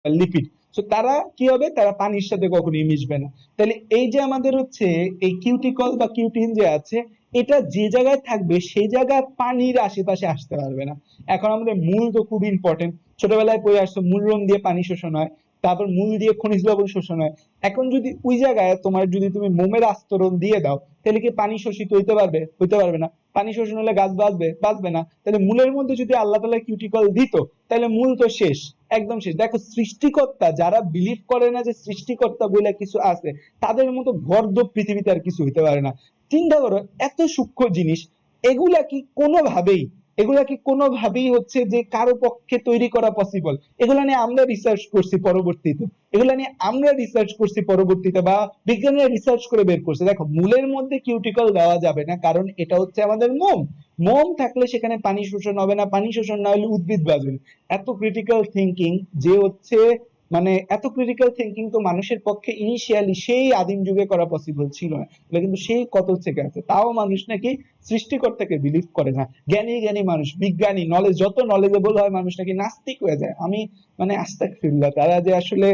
Lipid. So তারা কি হবে, তারা পানির সাথে কখনোই মিশবে না। তাহলে এই যে আমাদের হচ্ছে এই কিউটিকল বা কিউটিন যে আছে, এটা যে জায়গায় থাকবে সেই জায়গায় পানির আশেপাশে আসতে পারবে না। এখন আমাদের মূল তো খুব ইম্পর্টেন্ট, ছোটবেলায় পড়ে আসছো মূলরোম দিয়ে পানি শোষণ হয়, তারপর মূল দিয়ে খনিজ লবণ শোষণ হয়। এখন যদি ওই জায়গায় তোমার যদি তুমি মোমের আস্তরণ দিয়ে দাও, তাহলে কি পানি শোষিত হইতে পারবে? হইতে পারবে না। পানি শোষণ হলে গাছ বাঁচবে? বাঁচবে না। তাহলে মূলের মধ্যে যদি আল্লাহ তাআলা কিউটিকল দিত, তাহলে মূল তো শেষ, একদম শেষ। দেখো সৃষ্টিকর্তা, যারা বিলিভ করে না যে সৃষ্টিকর্তা বলে কিছু আছে, তাদের মতো গর্দভ পৃথিবীতে আর কিছু হইতে পারে না। চিন্তা করো, এত সূক্ষ্ম জিনিস, এগুলা কি কোনোভাবেই এগুলা কি কোনোভাবেই হচ্ছে যে কারো পক্ষে তৈরি করা পসিবল? এগুলা নিয়ে আমরা রিসার্চ করছি পরবর্তীতে, বা বিজ্ঞানীরা রিসার্চ করে বের করছে। দেখো মূলের মধ্যে কিউটিকল দেওয়া যাবে না, কারণ এটা হচ্ছে আমাদের মোম। মোম থাকলে সেখানে পানি শোষণ হবে না, পানি শোষণ না হলে উদ্ভিদ বাঁচবে না। এত ক্রিটিক্যাল থিঙ্কিং যে হচ্ছে, মানে এত ক্রিটিক্যাল থিঙ্কিং তো মানুষের পক্ষে ইনিশিয়ালি সেই আদিম যুগে করা পসিবল ছিল না। এটা কিন্তু সেই কত থেকে আছে, তাও মানুষ নাকি সৃষ্টিকর্তাকে বিলিভ করে না। জ্ঞানী জ্ঞানী মানুষ, বিজ্ঞানী, নলেজ, যত নলেজেবল হয় মানুষ নাকি নাস্তিক হয়ে যায়। আমি মানে আস্তাগফিরুল্লাহ, তারা যে আসলে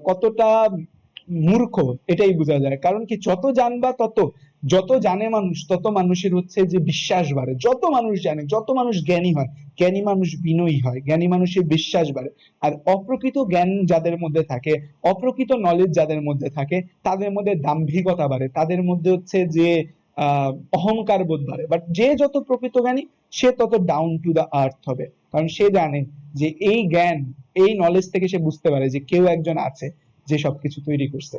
কতটা মূর্খ এটাই বোঝা যায়। কারণ কি, যত জানবা তত, যত জানে মানুষ তত মানুষের হচ্ছে যে বিশ্বাস বাড়ে। যত মানুষ জানে, যত মানুষ জ্ঞানী হয়, জ্ঞানী মানুষ বিনয়ী হয়, জ্ঞানী মানুষের বিশ্বাস বাড়ে। আর অপ্রকৃত জ্ঞান যাদের মধ্যে থাকে, অপ্রকৃত নলেজ যাদের মধ্যে থাকে, তাদের মধ্যে দাম্ভিকতা বাড়ে, তাদের মধ্যে হচ্ছে যে অহংকার বোধ বাড়ে। বাট যে যত প্রকৃত জ্ঞানী, সে তত ডাউন টু দা আর্থ হবে। কারণ সে জানে যে এই জ্ঞান, এই নলেজ থেকে সে বুঝতে পারে যে কেউ একজন আছে যে সবকিছু তৈরি করছে।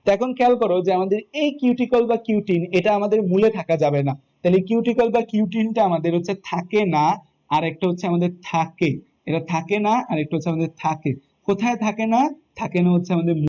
তো এখন খেয়াল করো যে আমাদের এই কিউটিকল বা কিউটিন, এটা আমাদের মূলে থাকা যাবে না। তাহলে কিউটিকল বা কিউটিনটা আমাদের হচ্ছে থাকে না, আর একটা হচ্ছে আমাদের থাকে। এটা থাকে না, আর একটা হচ্ছে আমাদের থাকে। কোথায় থাকে না? থাকে না হচ্ছে আমাদের